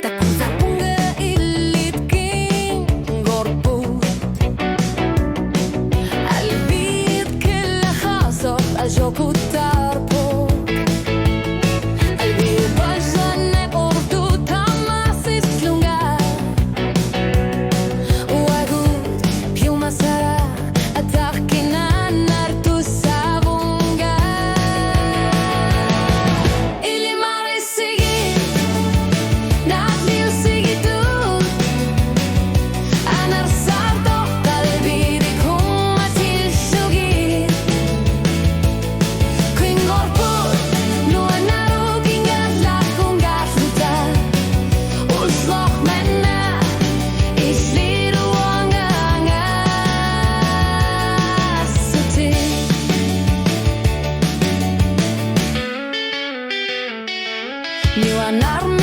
Tak ku zapungga ilit king gorpo Albit kella khasab ajoku tarpo Albi bajane ordu tamasis lunga Wagut piuma sarà attacchina nartu savunga Ili mare sigi Natli sigi tu Anar sarto qalbi kum atilshugi Queen gorpo no anaru kingat la kungatluta Uslok menna isliru wanga suti You are not